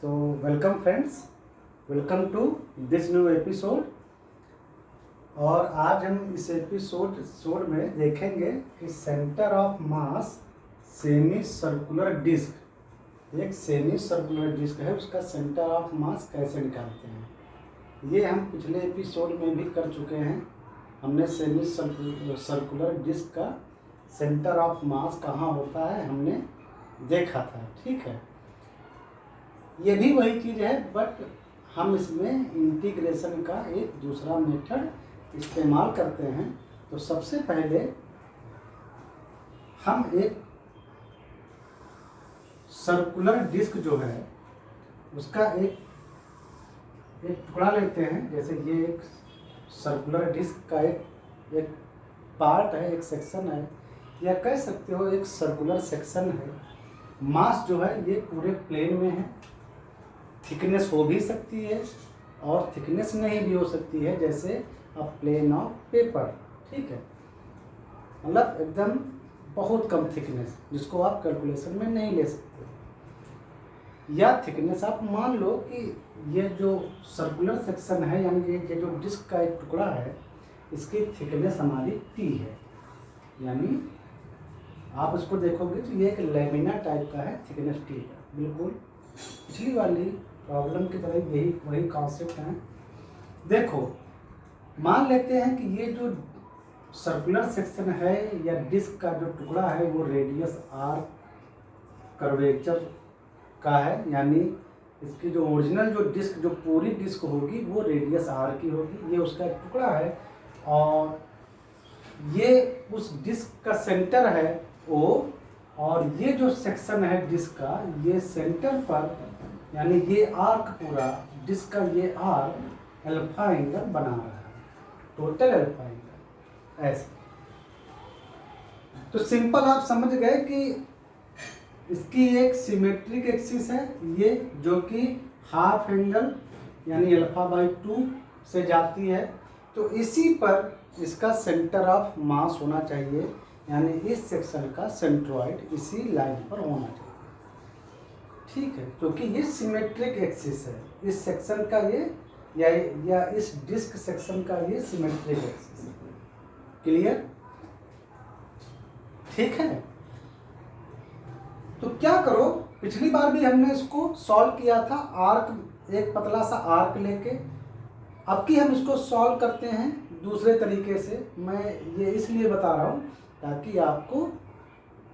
तो welcome friends, welcome to this new episode. और आज हम इस एपिसोड में देखेंगे कि centre of mass semi circular disc, एक सेमी सर्कुलर डिस्क है, उसका सेंटर ऑफ मास कैसे निकालते हैं। ये हम पिछले एपिसोड में भी कर चुके हैं। हमने सेमी सर्कुलर डिस्क का सेंटर ऑफ मास कहाँ होता है हमने देखा था, ठीक है। ये भी वही चीज़ है, बट हम इसमें इंटीग्रेशन का एक दूसरा मेथड इस्तेमाल करते हैं। तो सबसे पहले हम एक सर्कुलर डिस्क जो है उसका एक टुकड़ा लेते हैं। जैसे ये एक सर्कुलर डिस्क का एक पार्ट है, एक सेक्शन है, या कह सकते हो एक सर्कुलर सेक्शन है। मास जो है ये पूरे प्लेन में है। थिकनेस हो भी सकती है और थिकनेस नहीं भी हो सकती है, जैसे अ प्लेन ऑफ पेपर, ठीक है। मतलब एकदम बहुत कम थिकनेस जिसको आप कैलकुलेशन में नहीं ले सकते। या थिकनेस आप मान लो कि ये जो सर्कुलर सेक्शन है, यानी ये जो डिस्क का एक टुकड़ा है, इसकी थिकनेस हमारी टी है। यानी आप इसको देखोगे तो ये एक लेमिना टाइप का है, थिकनेस टी का। बिल्कुल पिछली वाली प्रॉब्लम की तरह यही वही कॉन्सेप्ट है। देखो, मान लेते हैं कि ये जो सर्कुलर सेक्शन है या डिस्क का जो टुकड़ा है वो रेडियस आर कर्वेचर का है। यानी इसकी जो ओरिजिनल जो डिस्क, जो पूरी डिस्क होगी वो रेडियस आर की होगी। ये उसका एक टुकड़ा है और ये उस डिस्क का सेंटर है ओ, और ये जो सेक्शन है डिस्क का, ये सेंटर पर, यानी ये आर्क पूरा डिस्क का ये आर्क अल्फा एंगल बना रहा है, टोटल अल्फा एंगल ऐसे। तो सिंपल आप समझ गए कि इसकी एक सिमेट्रिक एक्सिस है ये, जो कि हाफ एंगल यानी अल्फा बाई 2 से जाती है। तो इसी पर इसका सेंटर ऑफ मास होना चाहिए, यानी इस सेक्शन का सेंट्रॉइड इसी लाइन पर होना चाहिए, ठीक है। क्योंकि ये सिमेट्रिक एक्सिस है, इस सेक्शन का ये या इस डिस्क सेक्शन का ये सिमेट्रिक एक्सिस है। क्लियर, ठीक है। तो क्या करो, पिछली बार भी हमने इसको सॉल्व किया था आर्क, एक पतला सा आर्क लेके। अब की हम इसको सॉल्व करते हैं दूसरे तरीके से। मैं ये इसलिए बता रहा हूँ ताकि आपको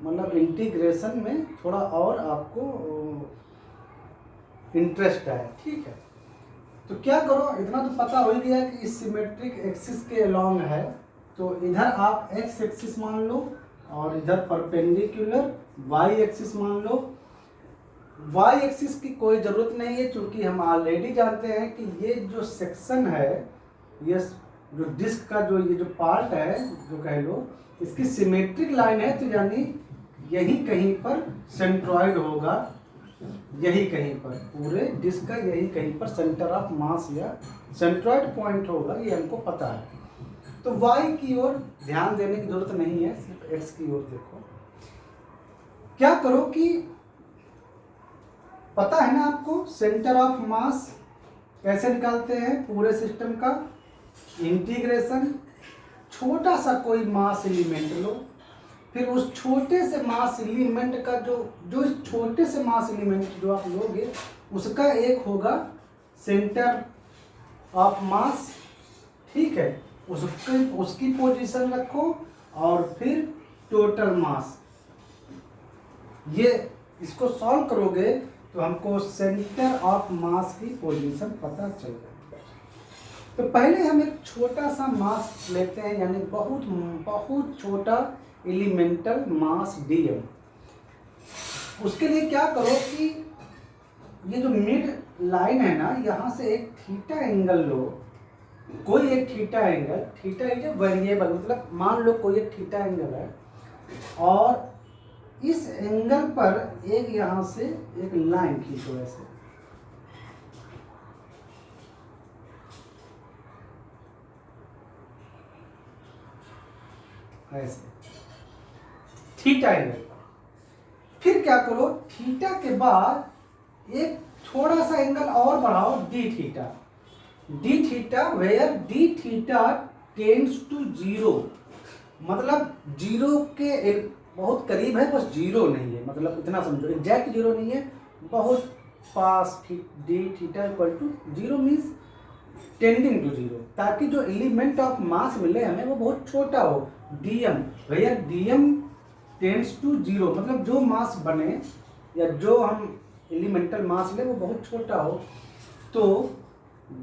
मतलब इंटीग्रेशन में थोड़ा और आपको इंटरेस्ट आए, ठीक है। तो क्या करो, इतना तो पता हो ही गया कि इस सिमेट्रिक एक्सिस के अलोंग है। तो इधर आप एक्स एक्सिस मान लो और इधर परपेंडिकुलर वाई एक्सिस मान लो। वाई एक्सिस की कोई ज़रूरत नहीं है, क्योंकि हम ऑलरेडी जानते हैं कि ये जो सेक्शन है, ये जो डिस्क का जो ये जो पार्ट है, जो कह लो इसकी सिमेट्रिक लाइन है। तो यानी यही कहीं पर सेंट्रॉइड होगा, यही कहीं पर पूरे डिस्क का यही कहीं पर सेंटर ऑफ मास या सेंट्रॉइड पॉइंट होगा, ये हमको पता है। तो वाई की ओर ध्यान देने की जरूरत नहीं है, सिर्फ एक्स की ओर देखो। क्या करो कि पता है ना आपको सेंटर ऑफ मास कैसे निकालते हैं पूरे सिस्टम का। इंटीग्रेशन, छोटा सा कोई मास एलिमेंट लो, फिर उस छोटे से मास एलिमेंट का जो इस छोटे से मास एलिमेंट जो आप लोगे उसका एक होगा सेंटर ऑफ मास, ठीक है। उसकी पोजीशन रखो और फिर टोटल मास। ये इसको सॉल्व करोगे तो हमको सेंटर ऑफ मास की पोजीशन पता चल जाएगा। तो पहले हम एक छोटा सा मास लेते हैं, यानी बहुत बहुत छोटा एलिमेंटल मास डीएम। उसके लिए क्या करो कि ये जो मिड लाइन है ना, यहाँ से एक थीटा एंगल लो, कोई एक theta angle. Theta is a variable, मतलब मान लो कोई एक थीटा एंगल है और इस एंगल पर एक यहाँ से एक लाइन खींचो ऐसे, ऐसे थीटा एंगल पर। फिर क्या करो, थीटा के बाद एक थोड़ा सा एंगल और बढ़ाओ d theta, d theta where d theta tends to zero, मतलब जीरो के बहुत करीब है, बस जीरो नहीं है, मतलब इतना समझो, एग्जैक्ट जीरो नहीं है, बहुत पास, D theta equal to zero means tending to zero, ताकि जो एलिमेंट ऑफ मास मिले हमें वो बहुत छोटा हो, dm where dm tends to zero, मतलब जो मास बने या जो हम एलिमेंटल मास ले वो बहुत छोटा हो। तो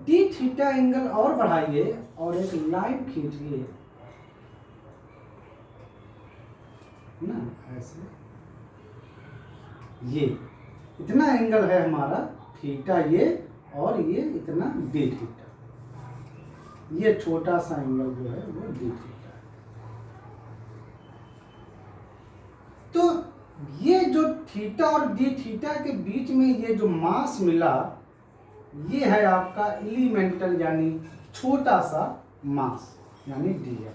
डी थीटा एंगल और बढ़ाइए और एक लाइन खींचिए ना, ऐसे, ये इतना एंगल है हमारा थीटा ये, और ये इतना डी थीटा, ये छोटा सा एंगल जो है वो डी थीटा है। तो ये जो थीटा और डी थीटा के बीच में ये जो मास मिला, ये है आपका एलिमेंटल यानी छोटा सा मास, यानी डीएम।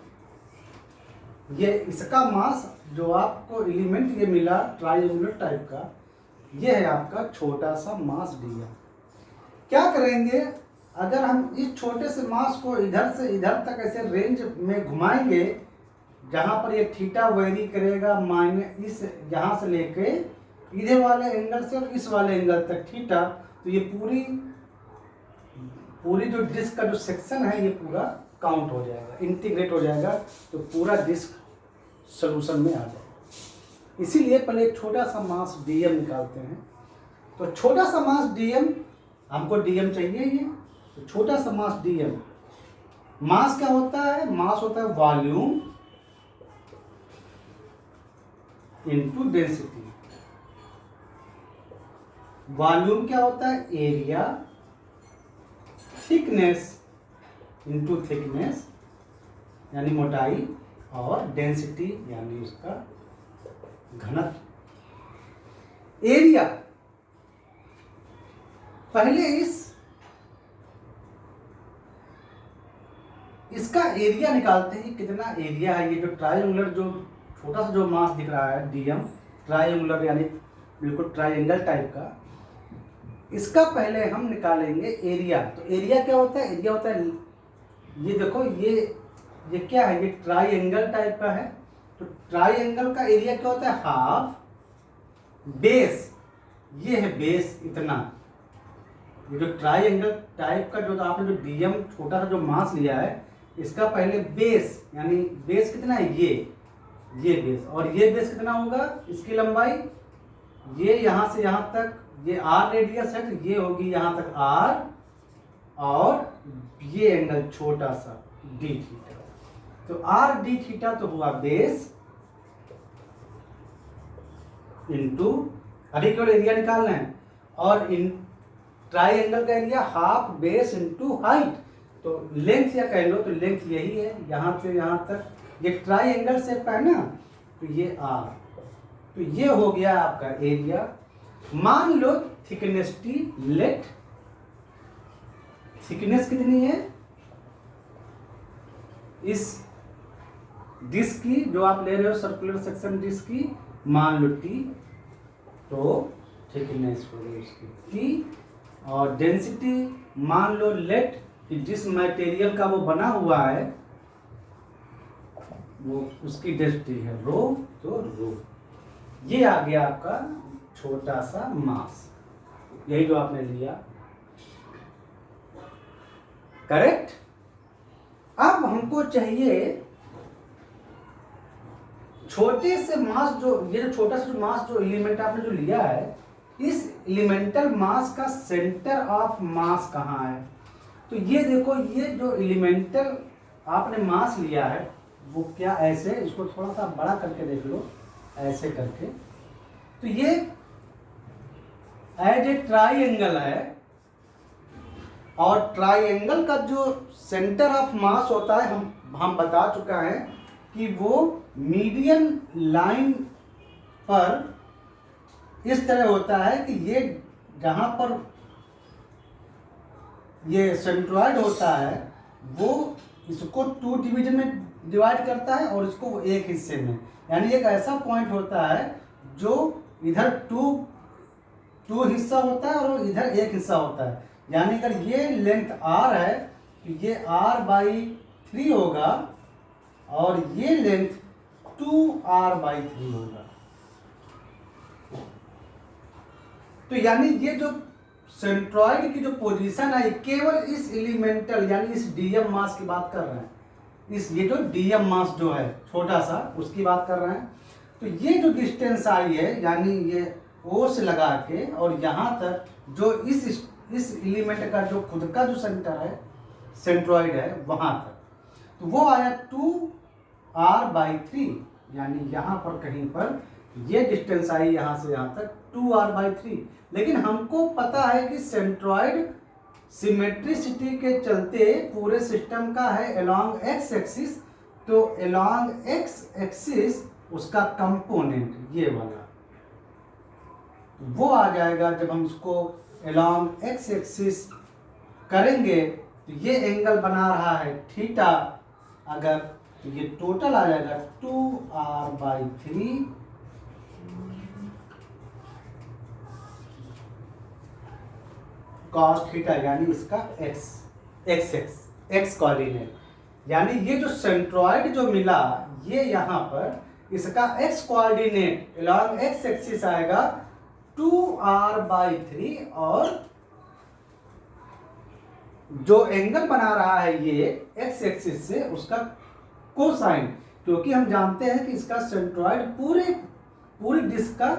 ये इसका मास जो आपको एलिमेंट ये मिला ट्रायंगुलर टाइप का, ये है आपका छोटा सा मास डीएम। क्या करेंगे, अगर हम इस छोटे से मास को इधर से इधर तक ऐसे रेंज में घुमाएंगे, जहाँ पर ये थीटा वेरी करेगा माइनस इस, यहाँ से लेके इधर वाले एंगल से और इस वाले एंगल तक थीटा, तो ये पूरी जो डिस्क का जो सेक्शन है ये पूरा काउंट हो जाएगा, इंटीग्रेट हो जाएगा, तो पूरा डिस्क सॉल्यूशन में आ जाएगा। इसीलिए पहले एक छोटा सा मास डीएम निकालते हैं। तो छोटा सा मास डीएम, हमको डीएम चाहिए ये, तो छोटा सा मास डीएम, मास क्या होता है, मास होता है वॉल्यूम इनटू डेंसिटी। वॉल्यूम क्या होता है, एरिया, थिकनेस इनटू थिकनेस यानी मोटाई, और डेंसिटी यानी उसका घनत्व। एरिया, पहले इसका एरिया निकालते हैं, कितना एरिया है। ये जो ट्रायंगुलर जो छोटा सा जो मास दिख रहा है डीएम, ट्रायंगुलर यानी बिल्कुल ट्रायंगल टाइप का, इसका पहले हम निकालेंगे एरिया। तो एरिया क्या होता है, एरिया होता है, ये देखो ये क्या है, ये ट्रायंगल टाइप का है, तो ट्रायंगल का एरिया क्या होता है, हाफ बेस, ये है बेस इतना, ये जो ट्रायंगल टाइप का जो आपने जो डीएम छोटा सा जो मास लिया है, इसका पहले बेस, यानी बेस कितना है, ये बेस, और ये बेस कितना होगा, इसकी लंबाई, ये यहाँ से यहाँ तक, ये आर रेडियस है, तो ये होगी यहाँ तक आर, और ये एंगल छोटा सा डी थीटा, तो आर डी थीटा तो हुआ बेस इनटू, अभी केवल एरिया निकालना है, और इन ट्रायंगल का area half base into height, तो लेंथ या कह लो तो लेंथ यही है, यहाँ से यहाँ तक, ये ट्रायंगल शेप का है ना, तो ये आर, तो ये हो गया आपका एरिया। मान लो थिकनेस टी, लेट थिकनेस कितनी है इस डिस्क की, जो आप ले रहे हो सर्कुलर सेक्शन डिस्क की, मान लो टी, तो थिकनेस हो गई उसकी टी, और डेंसिटी मान लो लेट, कि जिस मटेरियल का वो बना हुआ है वो उसकी डेंसिटी है रो, तो रो, ये आ गया आपका छोटा सा मास, यही जो आपने लिया, करेक्ट। अब हमको चाहिए छोटे से मास, जो ये जो छोटा सा जो मास जो एलिमेंट आपने जो लिया है, इस एलिमेंटल मास का सेंटर ऑफ मास कहाँ है। तो ये देखो, ये जो एलिमेंटल आपने मास लिया है वो क्या, ऐसे इसको थोड़ा सा बड़ा करके देख लो, ऐसे करके, तो ये एज ए ट्राइंगल है, और ट्राइंगल का जो सेंटर ऑफ मास होता है, हम बता चुका है कि वो मीडियन लाइन पर इस तरह होता है कि ये जहाँ पर ये सेंट्रॉइड होता है वो इसको 2 डिवीजन में डिवाइड करता है और इसको एक हिस्से में, यानी एक ऐसा पॉइंट होता है जो इधर टू 2 हिस्सा होता है और इधर 1 हिस्सा होता है। यानी अगर ये लेंथ r है तो ये r/3 होगा और ये लेंथ 2r/3 होगा। तो यानी ये जो सेंट्रॉइड की जो पोजीशन है केवल इस एलिमेंटल यानी इस डीएम मास की बात कर रहे हैं। इस ये जो डीएम मास जो है छोटा सा उसकी बात कर रहे हैं। तो ये जो डिस्टेंस आई है यानी ये ओ से लगा के और यहाँ तक जो इस एलिमेंट का जो खुद का जो सेंटर है सेंट्रॉइड है वहाँ तक, तो वो आया 2r/3। यानी यहाँ पर कहीं पर ये डिस्टेंस आई यहाँ से यहाँ तक 2r/3। लेकिन हमको पता है कि सेंट्रॉइड सिमेट्रिसिटी के चलते पूरे सिस्टम का है अलोंग एक्स एक्सिस, तो अलोंग एक्स एक्सिस उसका कंपोनेंट ये वाला वो आ जाएगा। जब हम इसको अलोंग एक्स एक्सिस करेंगे तो ये एंगल बना रहा है थीटा, अगर तो ये टोटल आ जाएगा 2r/3 cos थीटा, यानी इसका एक्स कोऑर्डिनेट। यानी ये जो सेंट्रॉइड जो मिला ये यहाँ पर इसका x coordinate along x axis आएगा 2r/3 और जो एंगल बना रहा है ये एक्स एक्सिस से उसका कोसाइन, क्योंकि हम जानते हैं कि इसका सेंट्रॉइड पूरी डिस्क का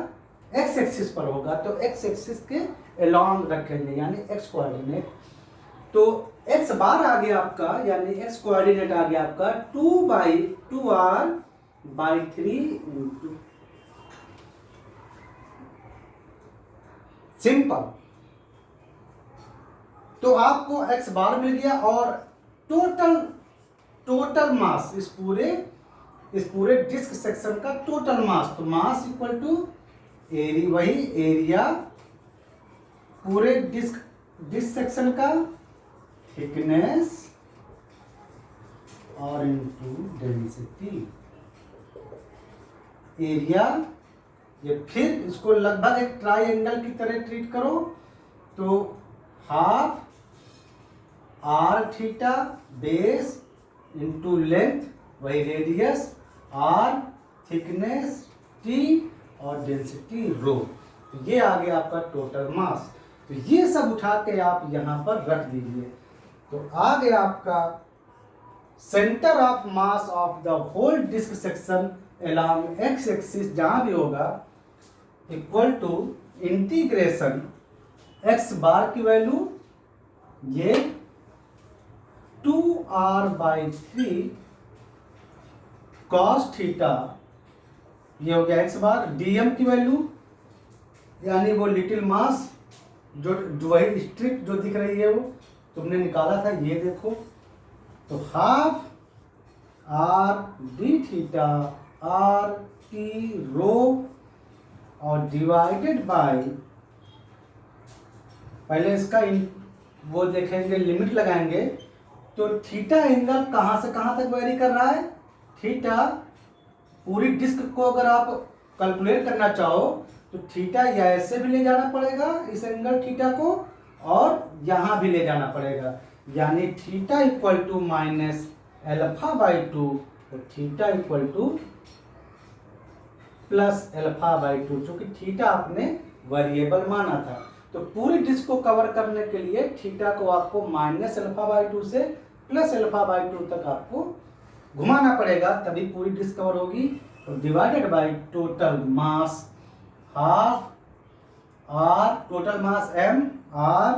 एक्स एक्सिस पर होगा, तो एक्स एक्सिस के अलोंग रखेंगे यानी एक्स कोऑर्डिनेट। तो एक्स बार आ गया आपका यानी एक्स कोऑर्डिनेट आ गया आपका 2/2r/3 सिंपल। तो आपको एक्स बार मिल गया और टोटल मास इस पूरे डिस्क सेक्शन का टोटल मास, तो मास इक्वल टू वही एरिया पूरे डिस्क सेक्शन का थिकनेस और इनटू डेंसिटी एरिया। ये फिर इसको लगभग एक ट्राइंगल की तरह ट्रीट करो, तो half r theta base into length वही रेडियस आर थिकनेस टी और डेंसिटी रो, तो ये आ गया आपका टोटल मास। तो ये सब उठा के आप यहाँ पर रख दीजिए, तो आ गया आपका centre of mass of the whole disc section along x axis जहां भी होगा equal to integration x bar की वैल्यू ये 2r/3 cos थीटा, ये हो गया एक्स बार, डीएम की वैल्यू यानी वो लिटिल मास जो वही स्ट्रिप जो दिख रही है वो तुमने निकाला था, ये देखो, तो half R D theta R T rho और डिवाइडेड बाय, पहले इसका वो देखेंगे लिमिट लगाएंगे, तो थीटा एंगल कहां से कहां तक वेरी कर रहा है। थीटा पूरी डिस्क को अगर आप कैलकुलेट करना चाहो तो थीटा या ऐसे भी ले जाना पड़ेगा इस एंगल थीटा को और यहाँ भी ले जाना पड़ेगा, यानी थीटा इक्वल टू माइनस α/2, तो थीटा इक्वल टू प्लस α/2, चूंकि थीटा आपने वेरिएबल माना था। तो पूरी डिस्क को कवर करने के लिए थीटा को आपको माइनस α/2 से प्लस α/2 तक आपको घुमाना पड़ेगा, तभी पूरी डिस्क कवर होगी। तो divided by total mass half R total mass m R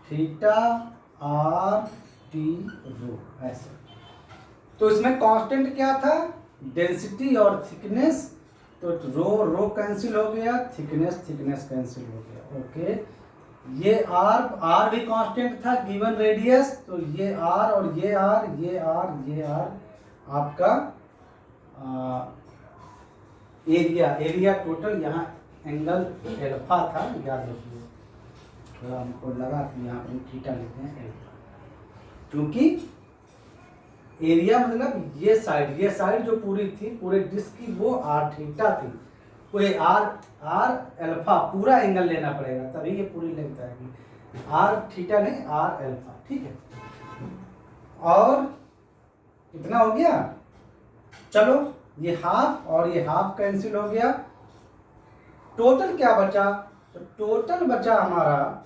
theta R T rho, ऐसे। तो इसमें कांस्टेंट क्या था, डेंसिटी और थिकनेस, तो रो कैंसिल हो गया, थिकनेस कैंसिल हो गया, ओके। ये आर भी कांस्टेंट था गिवन रेडियस, तो ये आर और ये आर आपका एरिया टोटल, यहाँ एंगल एल्फा था, याद रखिए, थोड़ा हमको लगा कि यहाँ पर थीटा लेते हैं एल्फा, क्योंकि एरिया मतलब ये साइड जो पूरी थी पूरे डिस्क की वो आर थीटा थी, कोई आर आर अल्फा पूरा एंगल लेना पड़ेगा तभी ये पूरी लेंथ आएगी, आर थीटा नहीं आर अल्फा, ठीक है। और इतना हो गया। चलो ये हाफ और ये हाफ कैंसिल हो गया, टोटल क्या बचा, तो टोटल बचा हमारा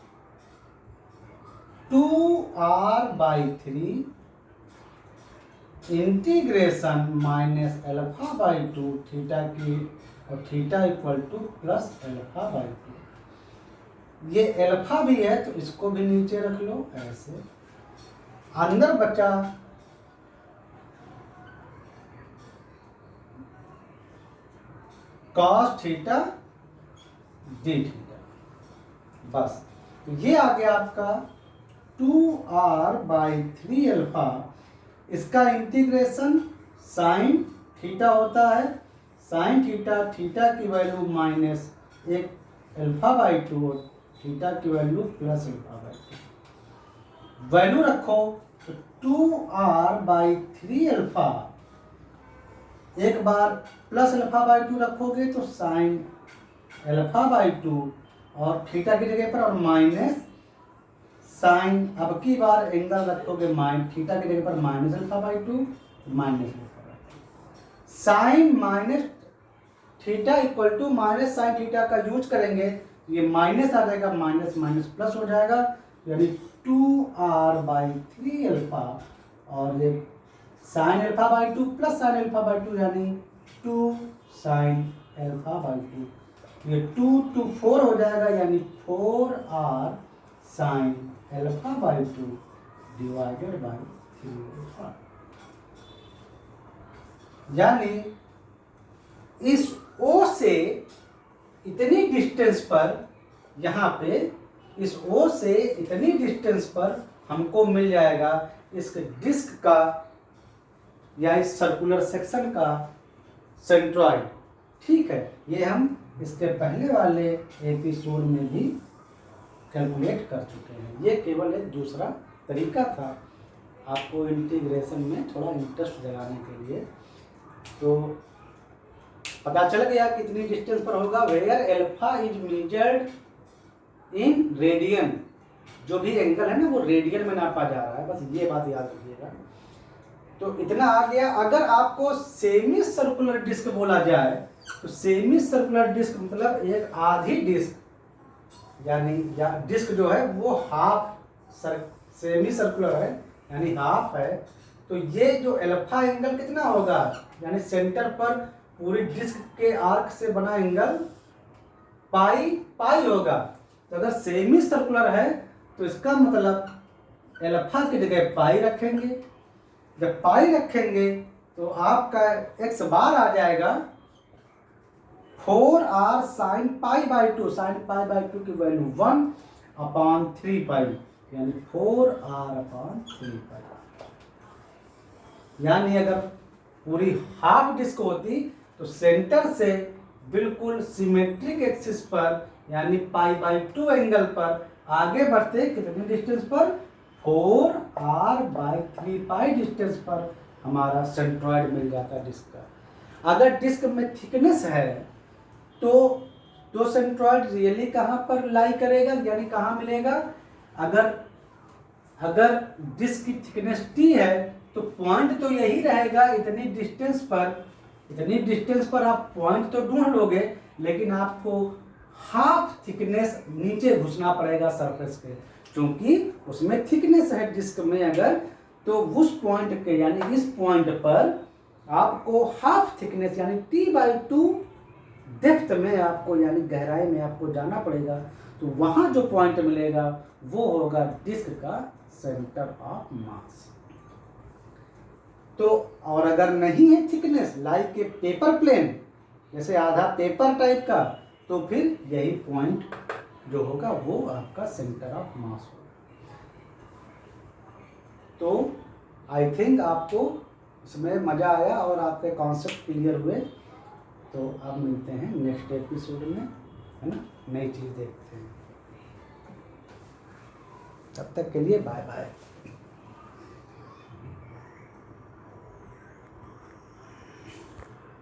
2r/3 integration minus alpha by 2 theta की, और theta equal two plus alpha by 2। ये अल्फा भी है तो इसको भी नीचे रख लो ऐसे। अंदर बचा कॉस थीटा डी थीटा, बस ये आ गया आपका 2r/3 अल्फा। इसका इंटीग्रेशन साइन थीटा होता है, साइन थीटा, थीटा की वैल्यू माइनस एक अल्फा बाई 2, थीटा की value plus alpha by 2। Value रखो तो 2r/3 अल्फा, एक बार प्लस अल्फा बाई 2 रखोगे तो साइन अल्फा बाई 2 और थीटा की जगह पर, और माइनस साइन, अब की बार एंगल रखोगे थीटा की जगह पर minus alpha by 2, minus alpha by 2। Sine minus theta equal to minus sine theta का यूज करेंगे, ये माइनस आ जाएगा, माइनस माइनस प्लस हो जाएगा, यानी 2r/3 अल्फा, और ये sine alpha by 2 plus sine alpha by 2 यानी 2 साइन अल्फा बाई 2। ये 2 to 4 हो जाएगा, यानी 4r sine alpha by 2 divided by 3 alpha. यानी इस O से इतनी डिस्टेंस पर, यहाँ पे इस O से इतनी डिस्टेंस पर हमको मिल जाएगा इस डिस्क का या इस सर्कुलर सेक्शन का सेंट्रॉइड, ठीक है। ये हम इसके पहले वाले एपिसोड में भी कैलकुलेट कर चुके हैं। ये केवल एक दूसरा तरीका था आपको इंटीग्रेशन में थोड़ा इंटरेस्ट जगाने के लिए। तो पता चल गया कितनी डिस्टेंस पर होगा, where alpha is measured in radian, जो भी एंगल है ना वो रेडियन में नापा जा रहा है, बस ये बात याद रखिएगा। तो इतना आ गया। अगर आपको सेमी सर्कुलर डिस्क बोला जाए तो सेमी सर्कुलर डिस्क मतलब एक आधी डिस्क, यानी या डिस्क जो है वो सेमी सर्कुलर है यानी हाफ है, तो ये जो अल्फा एंगल कितना होगा, यानी सेंटर पर पूरी डिस्क के आर्क से बना एंगल पाई पाई होगा। तो अगर सेमी सर्कुलर है तो इसका मतलब अल्फा की जगह पाई रखेंगे, जब पाई रखेंगे तो आपका एक्स बार आ जाएगा 4r sine pi by 2, sine pi by 2 की वैल्यू 1/3 पाई, यानी 4r/3 पाई। यानी अगर पूरी हाफ डिस्क होती तो सेंटर से बिल्कुल सिमेट्रिक एक्सिस पर यानी पाई बाई 2 एंगल पर आगे बढ़ते कितने डिस्टेंस पर, 4r/3 पाई डिस्टेंस पर हमारा सेंट्रॉइड मिल जाता डिस्क का। अगर डिस्क में थिकनेस है तो सेंट्रॉइड रियली कहाँ पर लाई करेगा, यानी कहाँ मिलेगा। अगर डिस्क की थिकनेस t है तो पॉइंट तो यही रहेगा इतनी डिस्टेंस पर आप पॉइंट तो ढूंढ लोगे, लेकिन आपको हाफ थिकनेस नीचे घुसना पड़ेगा सरफेस पे, क्योंकि उसमें थिकनेस है डिस्क में। अगर तो उस पॉइंट के यानी इस पॉइंट पर आपको हाफ थिकनेस यानी t/2 डेप्थ में आपको यानी गहराई में आपको जाना पड़ेगा, तो वहां जो पॉइंट मिलेगा वो होगा डिस्क का सेंटर ऑफ मास। तो और अगर नहीं है थिकनेस लाइक के पेपर प्लेन, जैसे आधा पेपर टाइप का, तो फिर यही पॉइंट जो होगा वो आपका सेंटर ऑफ मास होगा। तो आई थिंक आपको इसमें मज़ा आया और आपके कॉन्सेप्ट क्लियर हुए। तो अब मिलते हैं नेक्स्ट एपिसोड में, है ना, नई चीज़ देखते हैं। तब तक के लिए बाय बाय।